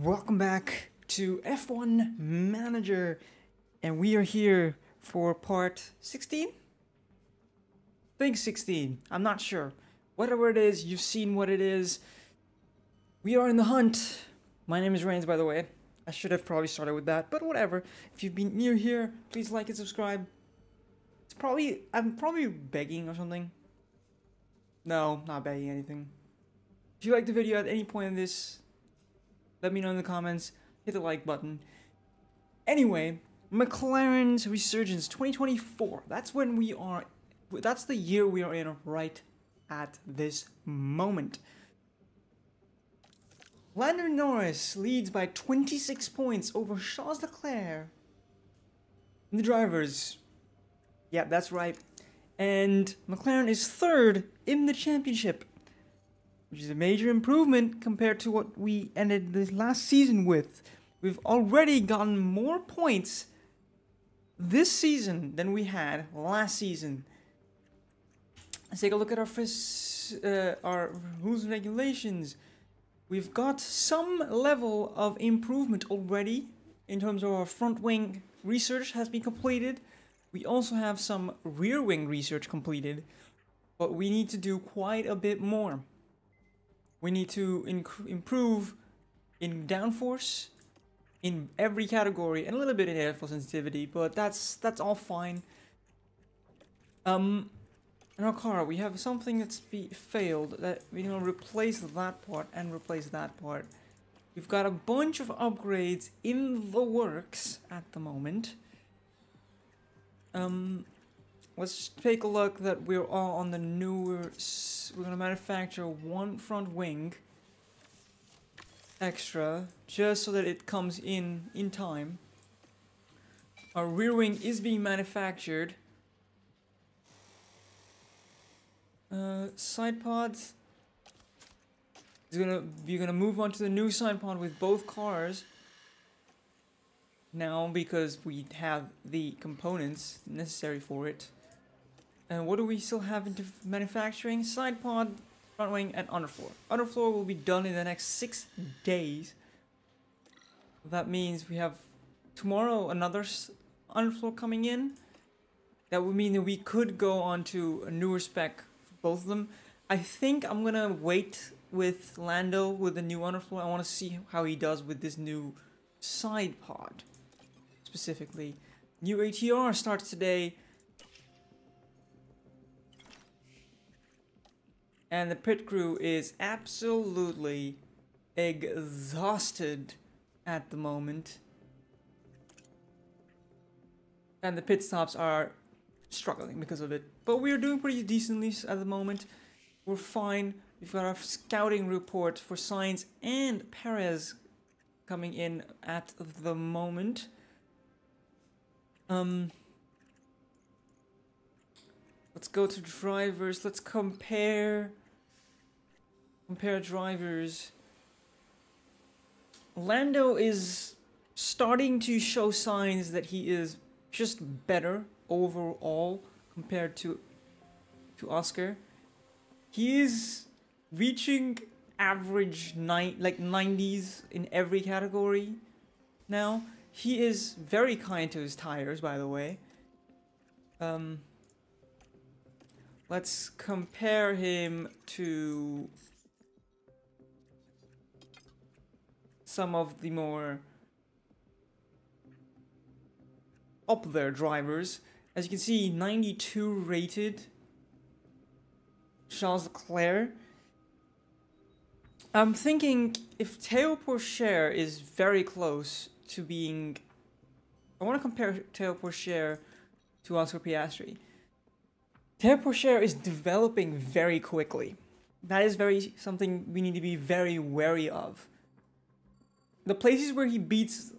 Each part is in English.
Welcome back to F1 Manager, and we are here for part 16? I think 16, I'm not sure. Whatever it is, you've seen what it is. We are in the hunt. My name is Reigns, by the way. I should have probably started with that, but whatever. If you've been new here, please like and subscribe. I'm probably begging or something. No, not begging anything. If you like the video at any point in this, let me know in the comments. Hit the like button. Anyway, Mclaren's Resurgence 2024. That's when we are. That's the year we are in right at this moment. Lando Norris leads by 26 points over Charles Leclerc. And the drivers. Yeah, that's right. And Mclaren is third in the championship, which is a major improvement compared to what we ended this last season with. We've already gotten more points this season than we had last season. Let's take a look at our rules and regulations. We've got some level of improvement already in terms of our front wing research has been completed. We also have some rear wing research completed, but we need to do quite a bit more. We need to improve in downforce in every category and a little bit in airflow sensitivity, but that's all fine. In our car, we have something that's failed. That we're gonna replace that part and replace that part. We've got a bunch of upgrades in the works at the moment. Let's take a look that we're all on the newer. We're gonna manufacture one front wing extra just so that it comes in time. Our rear wing is being manufactured. Side pods. We're gonna move on to the new side pod with both cars now because we have the components necessary for it. And what do we still have into manufacturing? Side pod, front wing, and underfloor. Underfloor will be done in the next 6 days. That means we have tomorrow another underfloor coming in. That would mean that we could go on to a newer spec for both of them. I think I'm gonna wait with Lando with the new underfloor. I want to see how he does with this new side pod. Specifically, new ATR starts today. And the pit crew is absolutely exhausted at the moment. And the pit stops are struggling because of it. But we're doing pretty decently at the moment. We're fine. We've got our scouting report for Sainz and Perez coming in at the moment. Let's go to drivers. Let's compare drivers. Lando is starting to show signs that he is just better overall compared to Oscar. He is reaching average 90s in every category now. He is very kind to his tires, by the way. Let's compare him to some of the more up there drivers. As you can see, 92 rated Charles Leclerc. I'm thinking if Théo Pourchaire is very close to being... I want to compare Théo Pourchaire to Oscar Piastri. Théo Pourchaire is developing very quickly. That is something we need to be very wary of. The places where he beats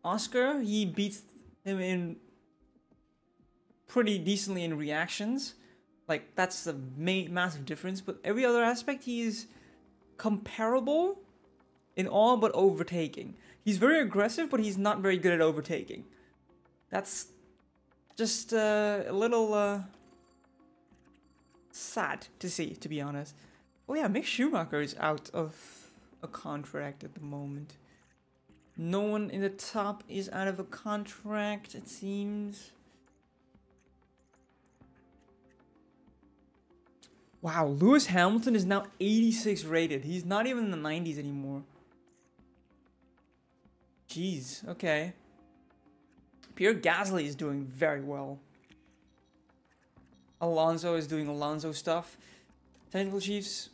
Oscar, he beats him in pretty decently in reactions. Like, that's the massive difference. But every other aspect, he is comparable in all but overtaking. He's very aggressive, but he's not very good at overtaking. That's just a little sad to see, to be honest. Oh yeah, Mick Schumacher is out of a contract at the moment. No one in the top is out of a contract, it seems. Wow, Lewis Hamilton is now 86 rated. He's not even in the 90s anymore. Jeez, okay. Pierre Gasly is doing very well. Alonso is doing Alonso stuff. Technical Chiefs.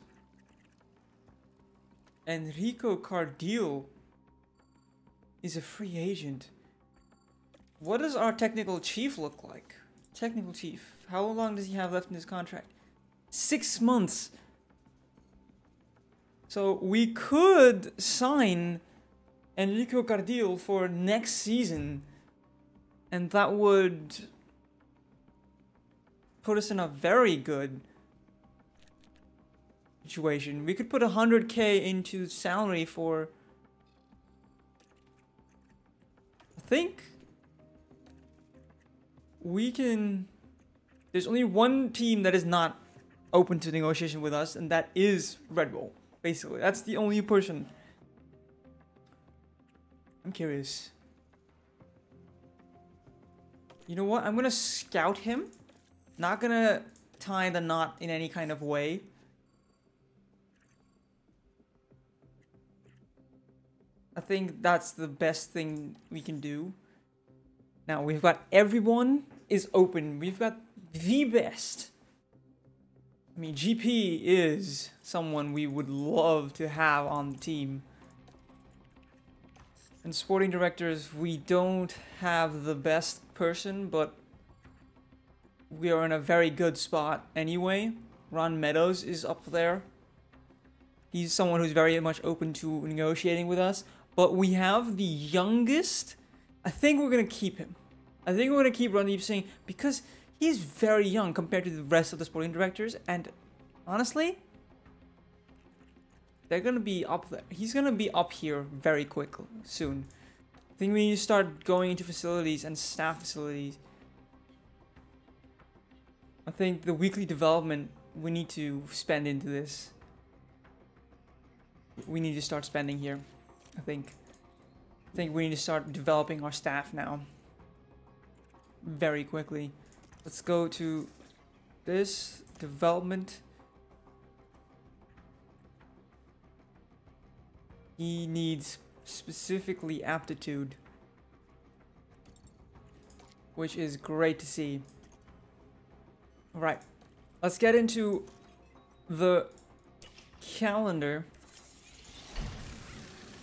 Enrico Cardile is a free agent. What does our technical chief look like? Technical chief. How long does he have left in his contract? 6 months. So we could sign Enrico Cardile for next season, and that would put us in a very good situation. We could put 100K into salary for, I think we can. There's only one team that is not open to negotiation with us, and that is Red Bull. Basically, that's the only person. I'm curious. You know what? I'm gonna scout him. Not gonna tie the knot in any kind of way. I think that's the best thing we can do. Now we've got everyone is open. We've got the best. I mean, GP is someone we would love to have on the team. And sporting directors, we don't have the best person, but we are in a very good spot anyway. Ron Meadows is up there. He's someone who's very much open to negotiating with us. But we have the youngest. I think we're going to keep him. I think we're going to keep Randeep Singh because he's very young compared to the rest of the sporting directors. And honestly, they're going to be up there. He's going to be up here very quickly, soon. I think we need to start going into facilities and staff facilities. I think the weekly development, we need to spend into this. We need to start spending here. I think we need to start developing our staff now. Very quickly. Let's go to this development. He needs specifically aptitude, which is great to see. All right, let's get into the calendar.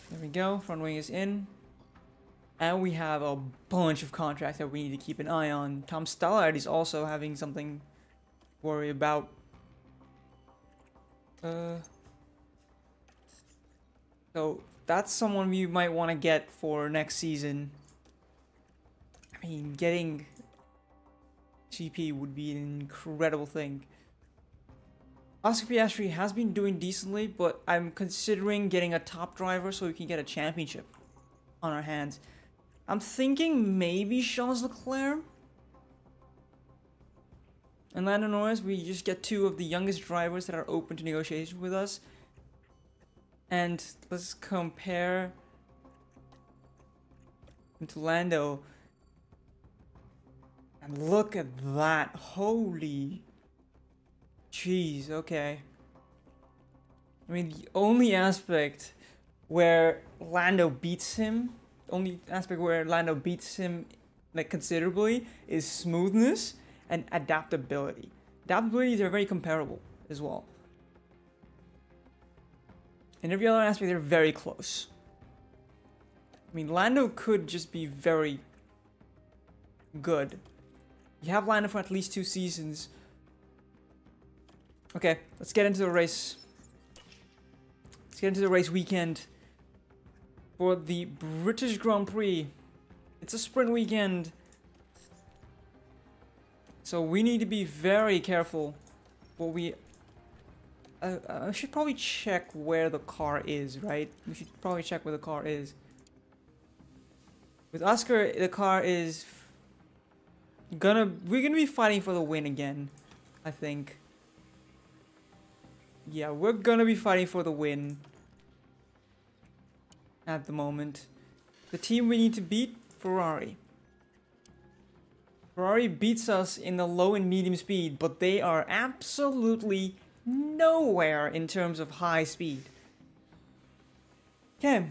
There we go, front wing is in. And we have a bunch of contracts that we need to keep an eye on. Tom Stallard is also having something to worry about. So that's someone we might want to get for next season. I mean, getting GP would be an incredible thing. Oscar Piastri has been doing decently, but I'm considering getting a top driver so we can get a championship on our hands. I'm thinking maybe Charles Leclerc and Lando Norris. We just get two of the youngest drivers that are open to negotiation with us. And let's compare him to Lando. And look at that. Holy jeez, okay. I mean, the only aspect where Lando beats him, like considerably, is smoothness and adaptability. Adaptability, they're very comparable as well. In every other aspect, they're very close. I mean, Lando could just be very good. You have Lando for at least 2 seasons. Okay, let's get into the race. Let's get into the race weekend for the British Grand Prix. It's a sprint weekend, so we need to be very careful. What we I should probably check where the car is, right? We should probably check where the car is. With Oscar, the car is we're gonna be fighting for the win again, I think. Yeah, we're gonna be fighting for the win. at the moment. The team we need to beat, Ferrari. Ferrari beats us in the low and medium speed, but they are absolutely nowhere in terms of high speed. Okay.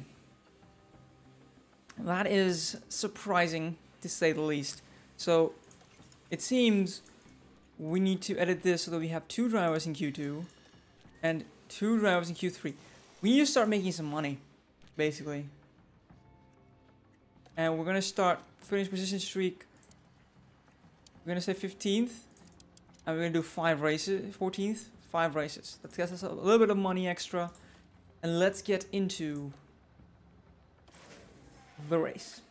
That is surprising, to say the least. So, it seems we need to edit this so that we have 2 drivers in Q2 and 2 drivers in Q3. We need to start making some money, basically. And we're gonna start finish position streak. We're gonna say 15th, and we're gonna do 5 races. 14th, 5 races. That gets us a little bit of money extra, and let's get into the race.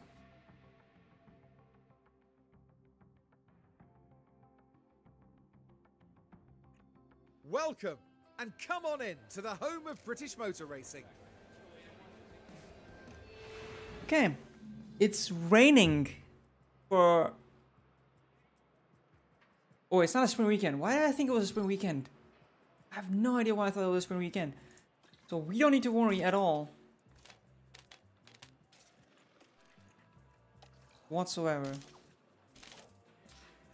Welcome, and come on in to the home of British motor racing. Okay, it's raining for... Oh, it's not a spring weekend. Why did I think it was a spring weekend? I have no idea why I thought it was a spring weekend. So we don't need to worry at all. Whatsoever.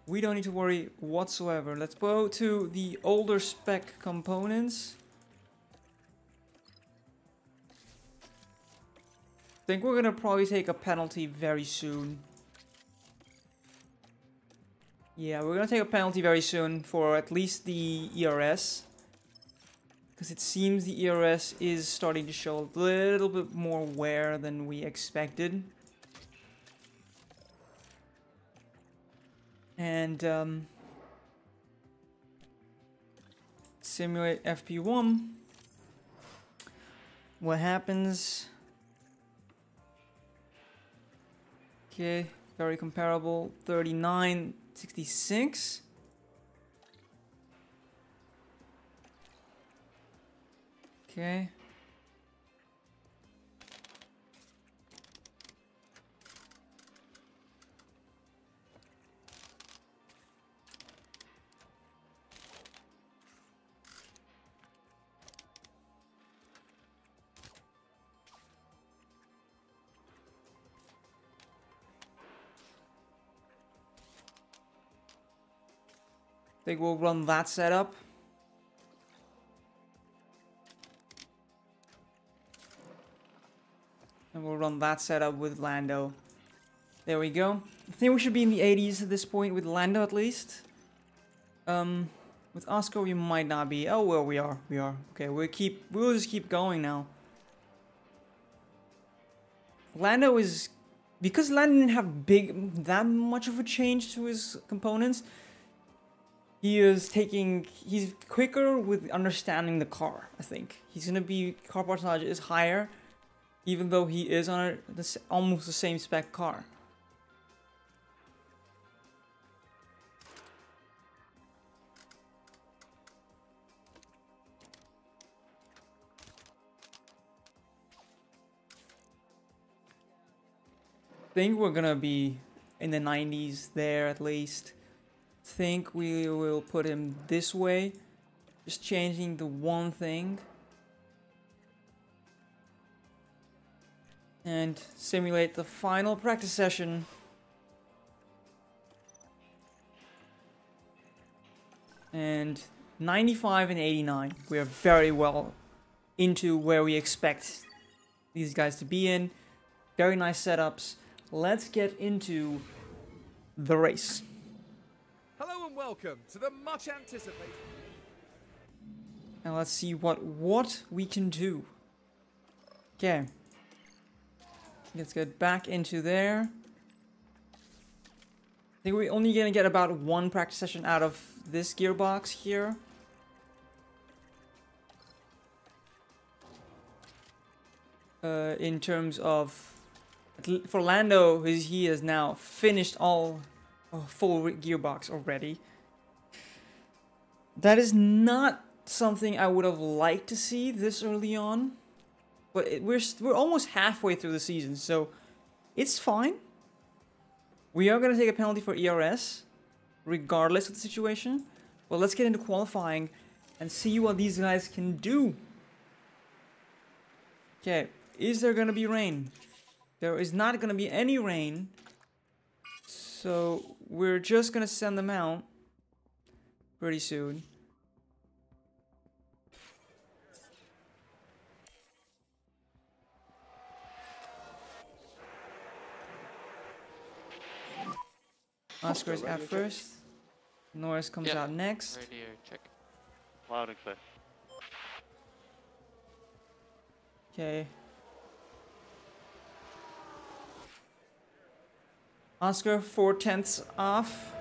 We don't need to worry whatsoever. Let's go to the older spec components. I think we're gonna probably take a penalty very soon. Yeah, we're gonna take a penalty very soon for at least the ERS. Because it seems the ERS is starting to show a little bit more wear than we expected. And simulate FP1. What happens? Okay, very comparable. 39.66. Okay. I think we'll run that setup. And we'll run that setup with Lando. There we go. I think we should be in the 80s at this point with Lando at least. With Oscar we might not be. Oh well, we are. We are. Okay, we'll just keep going now. Lando is, because Lando didn't have that much of a change to his components. He's quicker with understanding the car, I think. He's gonna be, car parts knowledge is higher, even though he is on almost the same spec car. I think we're gonna be in the 90s there at least. Think we will put him this way, just changing the one thing, and simulate the final practice session. And 95 and 89, we are very well into where we expect these guys to be in. Very nice setups. Let's get into the race. Hello and welcome to the much anticipated. And let's see what we can do. Okay. Let's get back into there. I think we're only gonna get about 1 practice session out of this gearbox here. In terms of, for Lando, he has now finished all full gearbox already. That is not something I would have liked to see this early on, but we're almost halfway through the season, so it's fine. We are going to take a penalty for ERS, regardless of the situation. Well, let's get into qualifying and see what these guys can do. Okay, is there gonna be rain? There is not gonna be any rain. So we're just gonna send them out pretty soon. Oscar is out first. Norris comes out next. Radio check. Loud and clear. Okay. Oscar 4/10 off.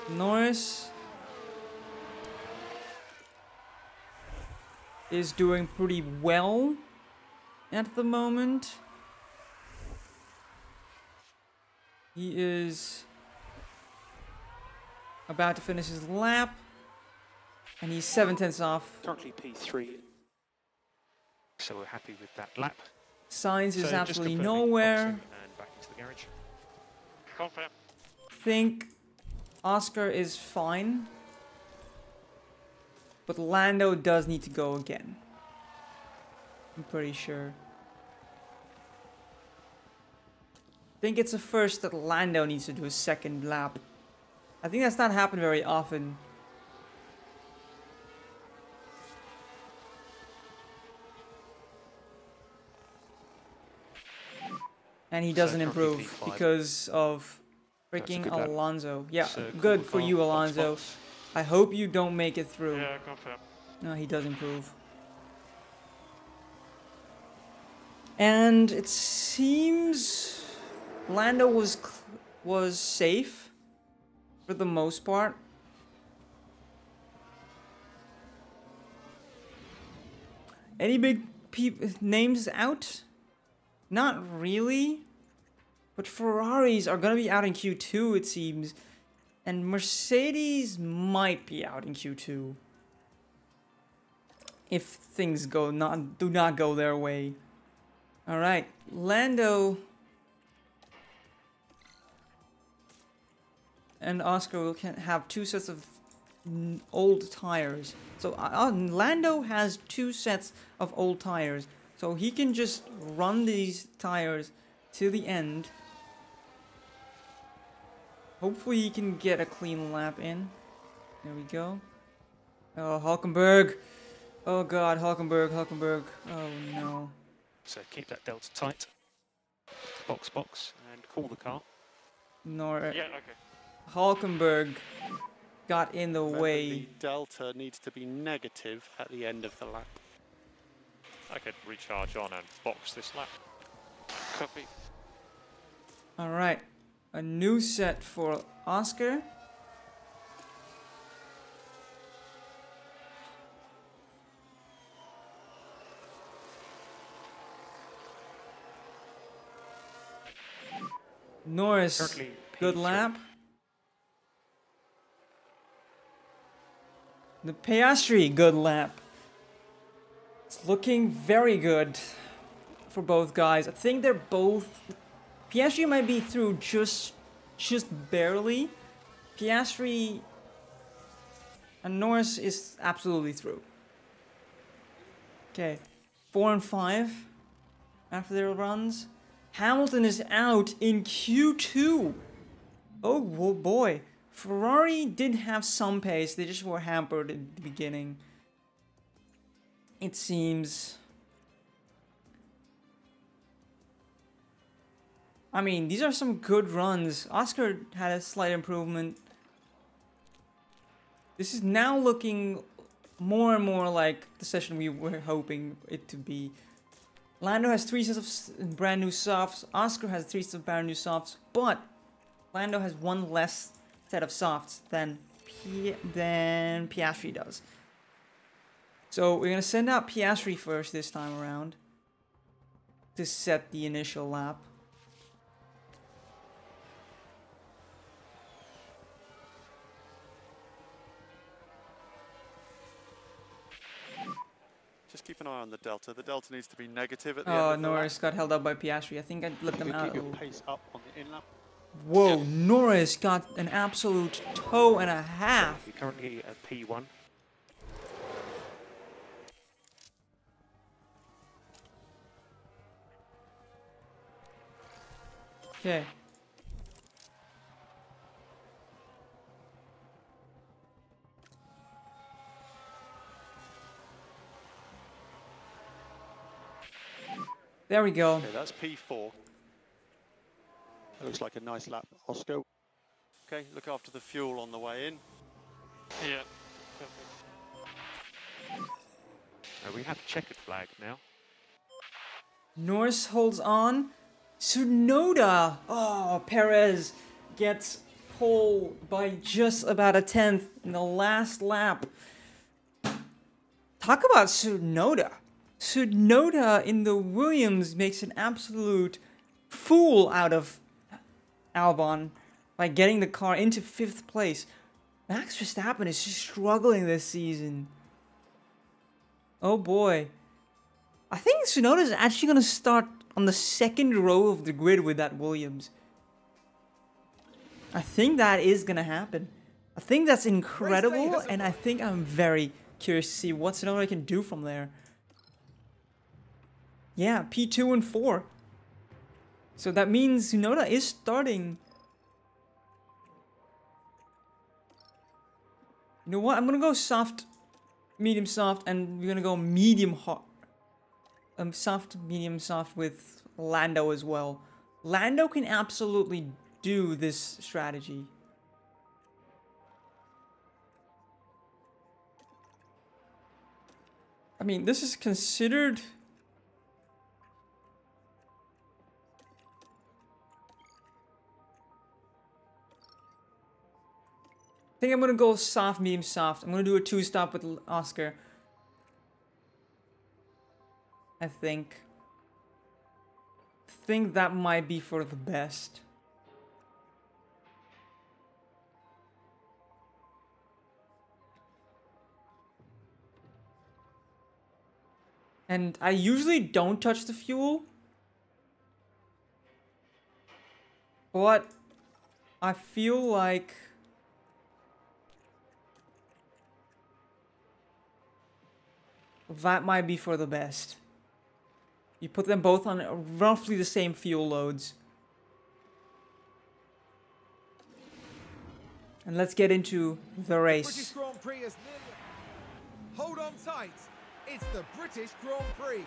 Norris is doing pretty well at the moment. He is about to finish his lap, and he's 7/10 off. Currently P3. So we're happy with that lap. Sainz is So absolutely just confirming, nowhere. boxing and back into the garage. Confirm. Think Oscar is fine, but Lando does need to go again. I'm pretty sure. I think it's a first that Lando needs to do a second lap. I think that's not happened very often. And he doesn't improve P5. because of That's a freaking good lap. Alonso. Yeah, So good cool for car, you, box, Alonso. box. I hope you don't make it through. Yeah, confirm. No, he does improve. And it seems Lando was safe for the most part. Any big names out? Not really. But Ferraris are going to be out in Q2, it seems. And Mercedes might be out in Q2. If things do not go their way. Alright, Lando and Oscar will have two sets of old tires. So Lando has two sets of old tires. So he can just run these tires to the end. Hopefully he can get a clean lap in. There we go. Oh, Hulkenberg. Oh god, Hulkenberg. Oh no. So keep that delta tight. Box, and cool the car. Norris. Yeah, okay. Hulkenberg got in the Remember, way. the delta needs to be negative at the end of the lap. I could recharge on and box this lap. Copy. Alright. A new set for Oscar. Norris, Currently good P3. lap. The Piastri, good lap. It's looking very good for both guys. I think they're both... Piastri might be through just barely. Piastri and Norris is absolutely through. Okay, 4 and 5 after their runs. Hamilton is out in Q2. Oh boy. Ferrari did have some pace. They just were hampered at the beginning. It seems. I mean, these are some good runs. Oscar had a slight improvement. This is now looking more and more like the session we were hoping it to be. Lando has 3 sets of brand new softs. Oscar has 3 sets of brand new softs, but Lando has 1 less set of softs than Piastri does. So we're gonna send out Piastri first this time around to set the initial lap. Just keep an eye on the delta. The delta needs to be negative at the end Oh, of the Norris got held up by Piastri. I think I let them lap. out. Keep your pace up on the in lap. Whoa, Norris got an absolute toe and a half. We're currently at P1. Okay. There we go. Okay, that's P4. That looks like a nice lap, Oscar. Okay, look after the fuel on the way in. Yeah. We have a checkered flag now. Norris holds on. Tsunoda! Oh, Perez gets pole by just about a 10th in the last lap. Talk about Tsunoda. Tsunoda in the Williams makes an absolute fool out of Albon by getting the car into 5th place. Max Verstappen is just struggling this season. Oh boy. I think Tsunoda is actually going to start on the 2nd row of the grid with that Williams. I think that is going to happen. I think that's incredible, and I think I'm very curious to see what Tsunoda can do from there. Yeah, P2 and 4. So that means Tsunoda is starting. You know what? I'm going to go soft, medium soft, and we're going to go medium hard. Soft, medium soft with Lando as well. Lando can absolutely do this strategy. I mean, this is considered... I think I'm gonna go soft, medium, soft. I'm gonna do a 2-stop with Oscar. I think that might be for the best. And I usually don't touch the fuel, but I feel like that might be for the best. You put them both on roughly the same fuel loads. And let's get into the race. British Grand Prix is nearly... Hold on tight. It's the British Grand Prix.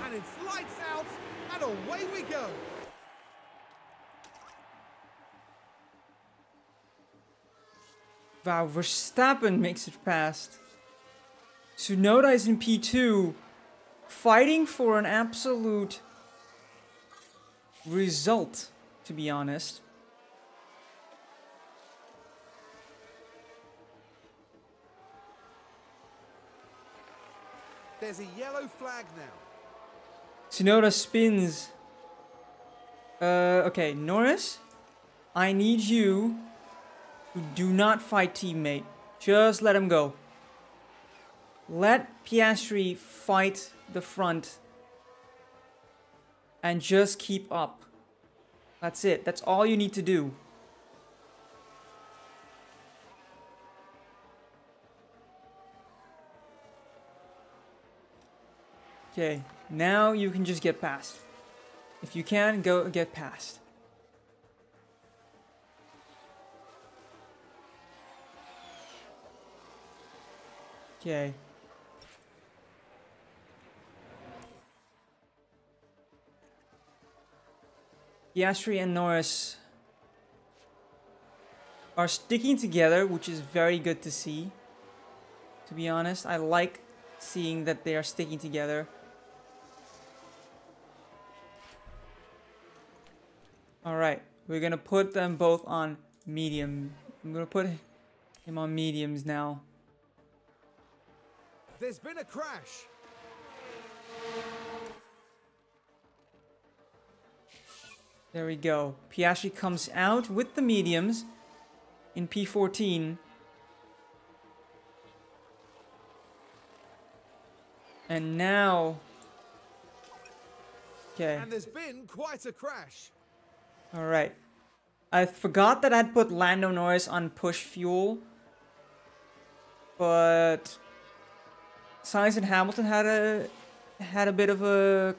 And it's lights out, and away we go. Wow, Verstappen makes it past. Tsunoda is in P2, fighting for an absolute result, to be honest. There's a yellow flag now. Tsunoda spins. Okay, Norris, I need you to do not fight teammate. Just let him go. Let Piastri fight the front and just keep up. That's it. That's all you need to do. Okay, now you can just get past. If you can, go get past. Okay. Piastri and Norris are sticking together, which is very good to see. To be honest, I like seeing that they are sticking together. Alright, we're gonna put them both on medium. I'm gonna put him on mediums now. There's been a crash. There we go. Piastri comes out with the mediums in P14. And now... Okay. And there's been quite a crash. Alright. I forgot that I'd put Lando Norris on push fuel. But... Sainz and Hamilton had a bit of a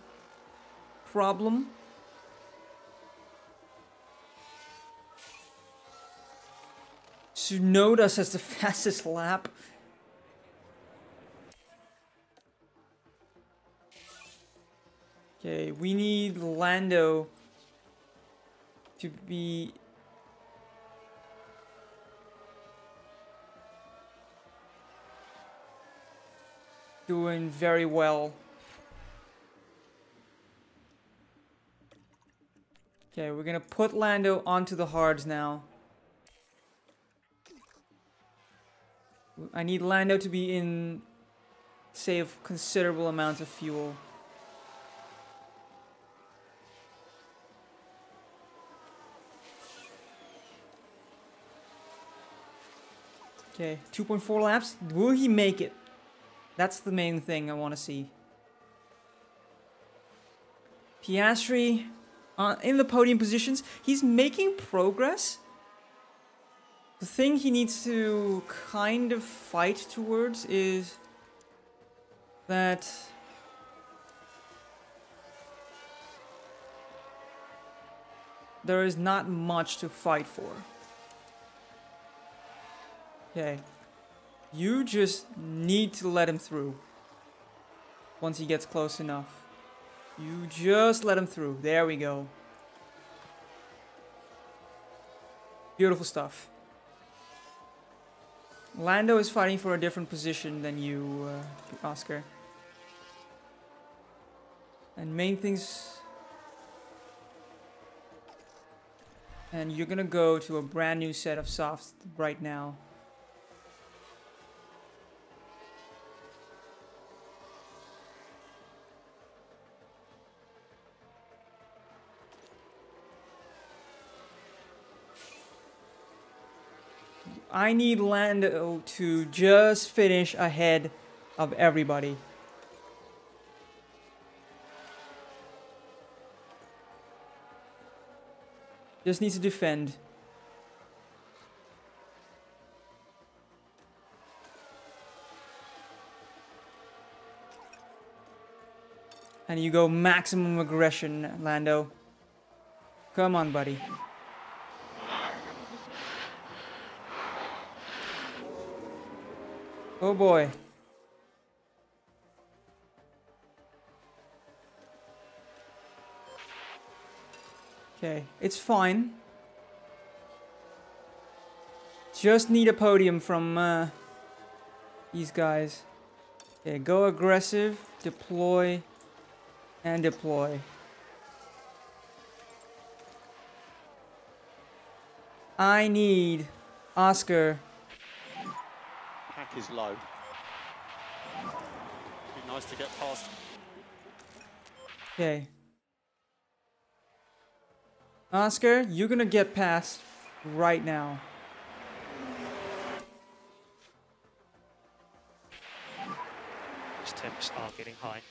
problem. Tsunoda has the fastest lap. Okay, we need Lando to be... doing very well. Okay, we're gonna put Lando onto the hards now. I need Lando to be in... save considerable amounts of fuel. Okay, 2.4 laps. Will he make it? That's the main thing I want to see. Piastri in the podium positions. He's making progress. The thing he needs to kind of fight towards is that there is not much to fight for. Okay. You just need to let him through. Once he gets close enough. You just let him through. There we go. Beautiful stuff. Lando is fighting for a different position than you, Oscar. And main things... And you're gonna go to a brand new set of softs right now. I need Lando to just finish ahead of everybody. Just needs to defend. And you go maximum aggression, Lando. Come on, buddy. Oh boy. Okay, it's fine. Just need a podium from these guys. Okay, go aggressive, deploy, and deploy. I need Oscar. Pack is low. Be nice to get past. Okay. Oscar, you're gonna get past right now. These temps are getting high.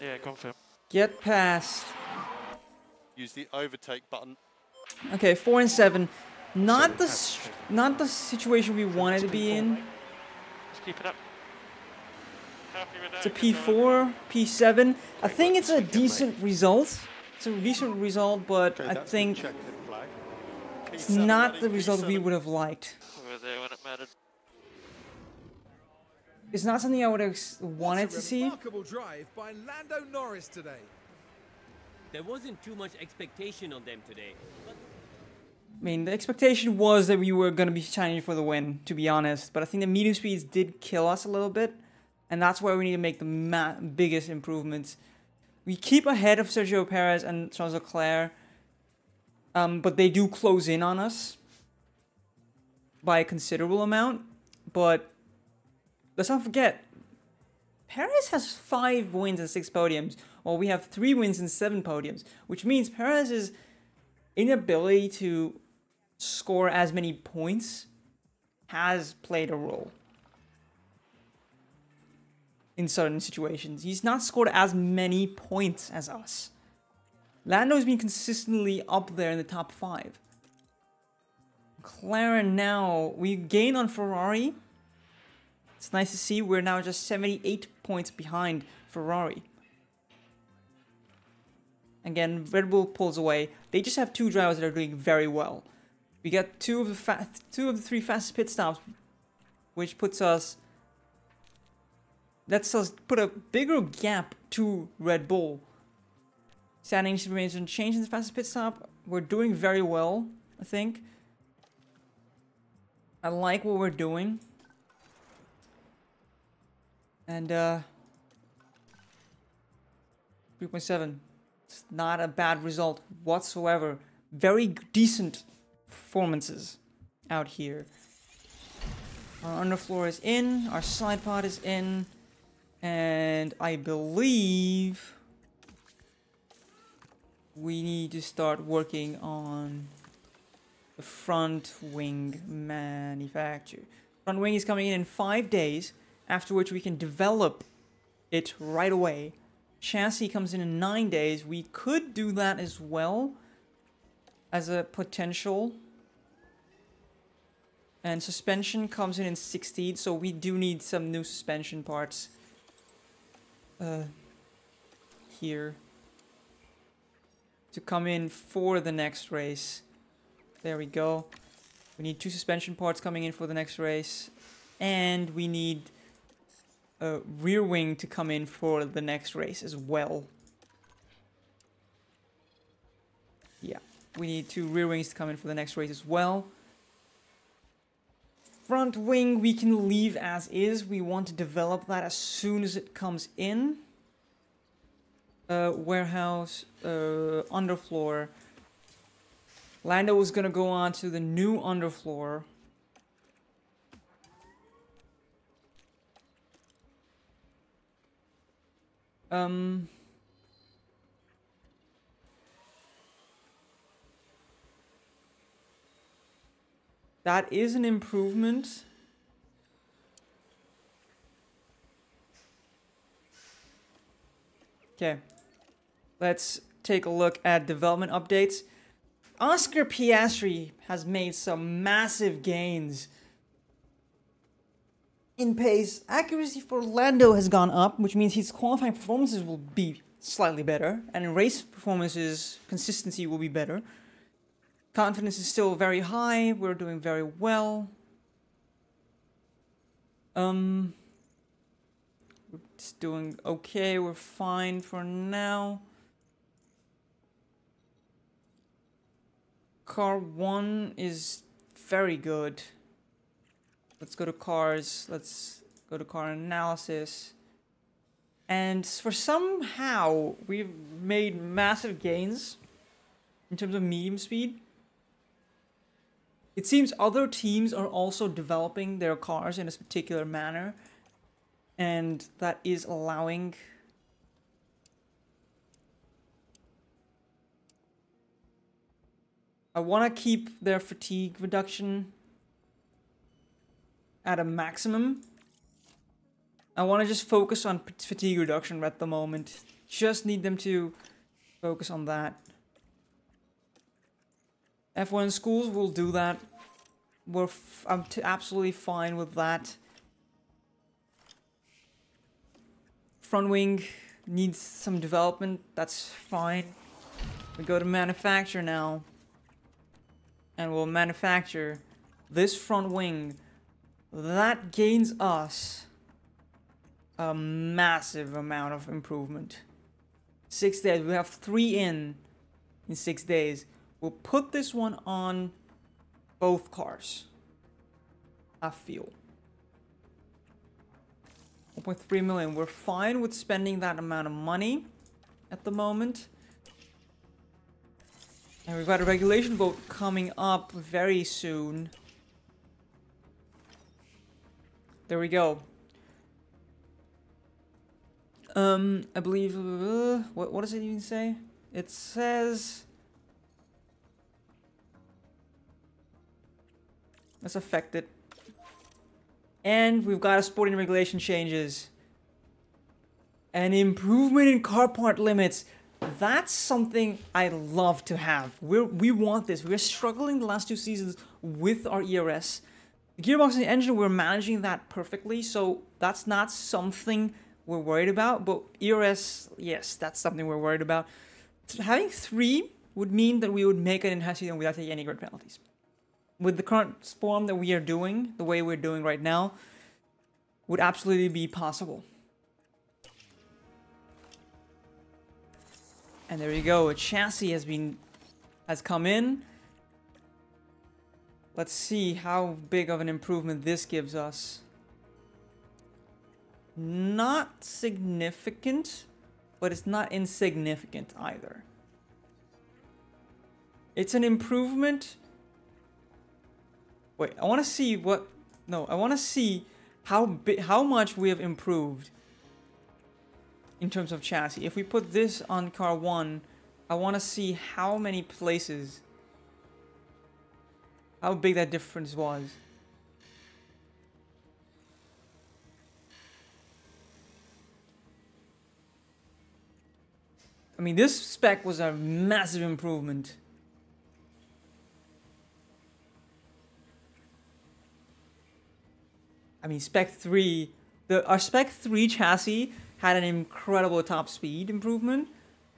Yeah, confirm. Get past. Use the overtake button. Okay, 4 and 7. Not the situation we wanted to be in. Just keep it up. Happy with It's a that, P4, P7. I think it's a decent result. It's a decent result, but Okay, I that's think the check flag. it's P7, not buddy, the result we P7. would have liked. We were there when it mattered. It's not something I would have wanted What a to see. remarkable drive by Lando Norris today. There wasn't too much expectation on them today. I mean, the expectation was that we were going to be challenging for the win, to be honest. But I think the medium speeds did kill us a little bit. And that's where we need to make the biggest improvements. We keep ahead of Sergio Perez and Charles Leclerc. But they do close in on us by a considerable amount. But let's not forget, Perez has 5 wins and 6 podiums, while we have 3 wins and 7 podiums, which means Perez's inability to score as many points has played a role in certain situations. He's not scored as many points as us. Lando has been consistently up there in the top 5. McLaren now, we gain on Ferrari. It's nice to see we're now just 78 points behind Ferrari. Again, Red Bull pulls away. They just have 2 drivers that are doing very well. We got 2 of the 3 fastest pit stops, which puts us... lets us put a bigger gap to Red Bull. Standing remains unchanged in the fastest pit stop. We're doing very well, I think. I like what we're doing. And 3.7. It's not a bad result whatsoever. Very decent performances out here. Our underfloor is in. Our side pod is in. And I believe we need to start working on the front wing manufacture. Front wing is coming in 5 days, after which we can develop it right away. Chassis comes in 9 days. We could do that as well as a potential. And suspension comes in 16, so we do need some new suspension parts here to come in for the next race. There we go. We need 2 suspension parts coming in for the next race, and we need a rear wing to come in for the next race as well. Yeah, we need 2 rear wings to come in for the next race as well. Front wing we can leave as is. We want to develop that as soon as it comes in. Warehouse, underfloor. Lando is gonna go on to the new underfloor. That is an improvement. Okay. Let's take a look at development updates. Oscar Piastri has made some massive gains in pace. Accuracy for Lando has gone up, which means his qualifying performances will be slightly better, and in race performances, consistency will be better. Confidence is still very high. We're doing very well. We're just doing okay. We're fine for now. Car 1 is very good. Let's go to cars. Let's go to car analysis. And for somehow, we've made massive gains in terms of medium speed. It seems other teams are also developing their cars in a particular manner. And that is allowing I want to keep their fatigue reduction at a maximum. I want to just focus on fatigue reduction at the moment. Just need them to focus on that. F1 schools will do that. I'm absolutely fine with that. Front wing needs some development. That's fine. We go to manufacture now. And we'll manufacture this front wing. That gains us a massive amount of improvement. 6 days. We have 3 in 6 days. We'll put this one on both cars. I feel. 1.3 million. We're fine with spending that amount of money at the moment. And we've got a regulation vote coming up very soon. There we go. I believe, what does it even say? It says, let's affect it. And we've got a sporting regulation changes. An improvement in car part limits. That's something I love to have. We want this. We're struggling the last 2 seasons with our ERS. The gearbox and the engine, we're managing that perfectly, so that's not something we're worried about. But ERS, yes, that's something we're worried about. So having 3 would mean that we would make it in Hessian without taking any grid penalties. With the current form that we are doing, the way we're doing right now, would absolutely be possible. And there you go, a chassis has come in. Let's see how big of an improvement this gives us. Not significant, but it's not insignificant either. It's an improvement. Wait, I want to see what... No, I want to see how much we have improved in terms of chassis. If we put this on car 1, I want to see how many places, how big that difference was. I mean, this spec was a massive improvement. I mean, Spec 3, our Spec 3 chassis had an incredible top speed improvement,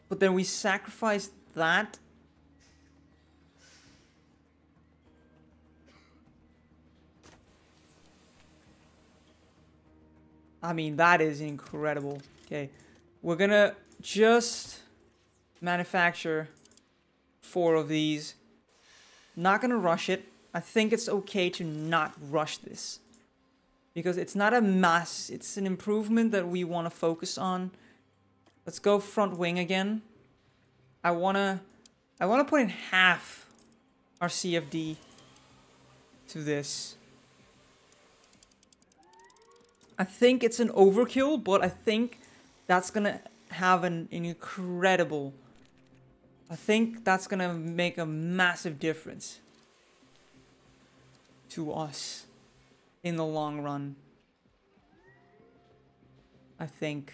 but then we sacrificed that. I mean, that is incredible. Okay, we're gonna just manufacture 4 of these. Not gonna rush it. I think it's okay to not rush this, because it's not a mass, it's an improvement that we want to focus on. Let's go front wing again. I wanna put in half our CFD to this. I think it's an overkill, but I think that's gonna have an incredible... I think that's gonna make a massive difference to us in the long run. I think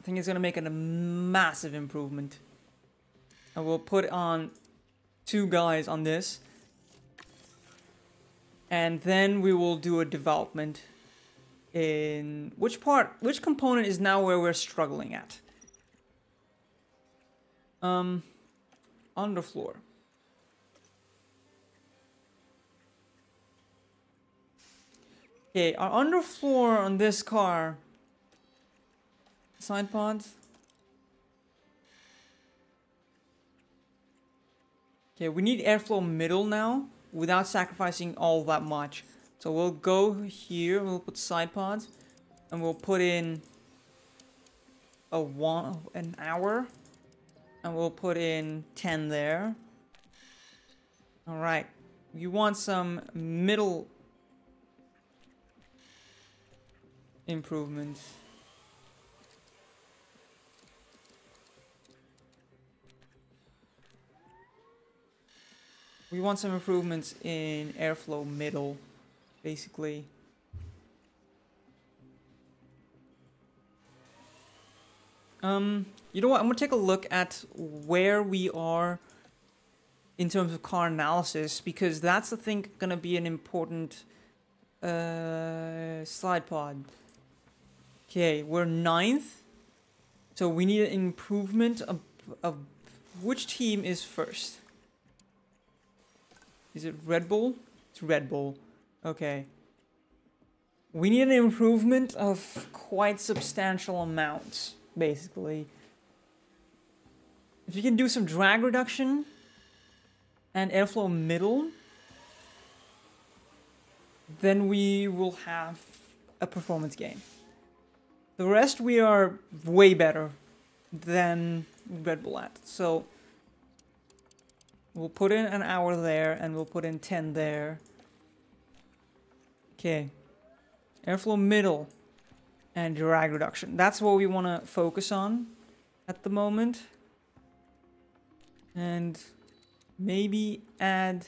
it's gonna make a massive improvement. And we'll put on 2 guys on this. And then we will do a development in which component is now where we're struggling at. Underfloor. Okay, our underfloor on this car. Side pods. Okay, we need airflow middle now without sacrificing all that much. So we'll go here, we'll put side pods, and we'll put in an hour, and we'll put in 10 there. All right, you want some middle improvements. We want some improvements in airflow middle, basically. You know what? I'm gonna take a look at where we are in terms of car analysis, because that's, I think, gonna be an important slide pod. Okay, we're 9th, so we need an improvement of which team is first. Is it Red Bull? It's Red Bull. Okay. We need an improvement of quite substantial amounts, basically. If you can do some drag reduction and airflow middle, then we will have a performance gain. The rest we are way better than Red Bull at. So we'll put in an hour there, and we'll put in 10 there. Okay. Airflow middle and drag reduction. That's what we want to focus on at the moment. And maybe add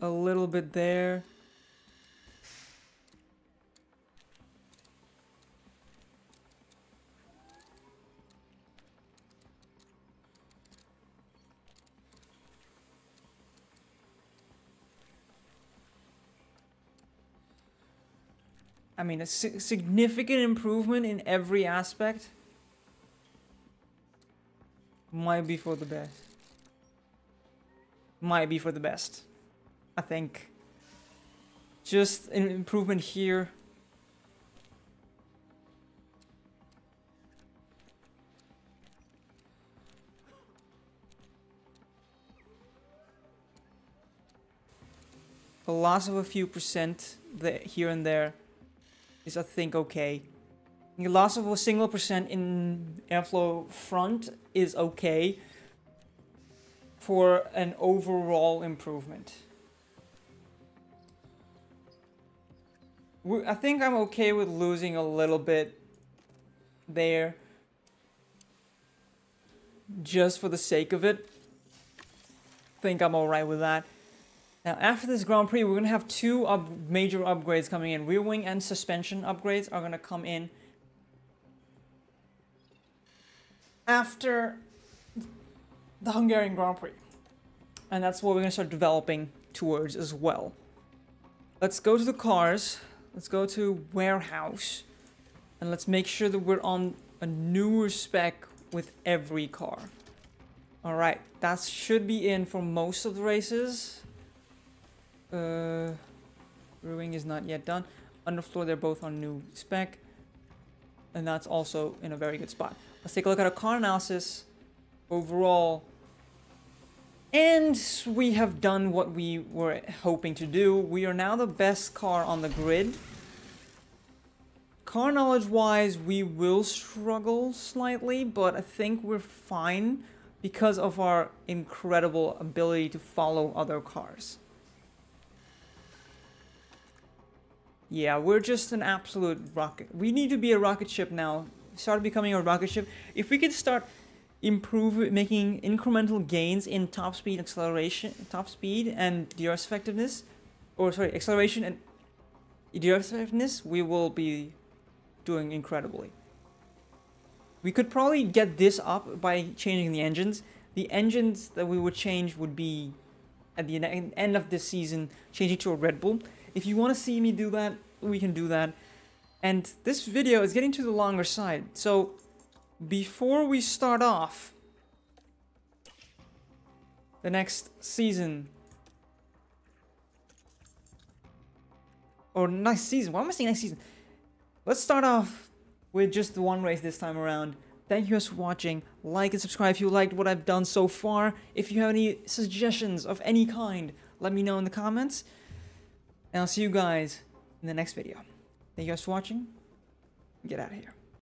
a little bit there. I mean, a significant improvement in every aspect. Might be for the best. Might be for the best. I think. Just an improvement here. A loss of a few percent here and there is, I think, okay. The loss of a single percent in airflow front is okay for an overall improvement. I think I'm okay with losing a little bit there, just for the sake of it. I think I'm alright with that. Now, after this Grand Prix, we're going to have two major upgrades coming in. Rear wing and suspension upgrades are going to come in after the Hungarian Grand Prix. And that's what we're going to start developing towards as well. Let's go to the cars. Let's go to warehouse. And let's make sure that we're on a newer spec with every car. Alright, that should be in for most of the races. Rear wing is not yet done. Underfloor, they're both on new spec. And that's also in a very good spot. Let's take a look at our car analysis overall. And we have done what we were hoping to do. We are now the best car on the grid. Car knowledge wise, we will struggle slightly, but I think we're fine because of our incredible ability to follow other cars. Yeah, we're just an absolute rocket. We need to be a rocket ship now. Start becoming a rocket ship. If we could start making incremental gains in top speed, acceleration, and DRS effectiveness, or sorry, acceleration and DRS effectiveness, we will be doing incredibly. We could probably get this up by changing the engines. The engines that we would change would be at the end of this season, changing to a Red Bull. If you want to see me do that, we can do that. And this video is getting to the longer side. So before we start off the next season, or next season, why am I saying next season? Let's start off with just the one race this time around. Thank you guys for watching. Like and subscribe if you liked what I've done so far. If you have any suggestions of any kind, let me know in the comments. And I'll see you guys in the next video. Thank you guys for watching. Get out of here.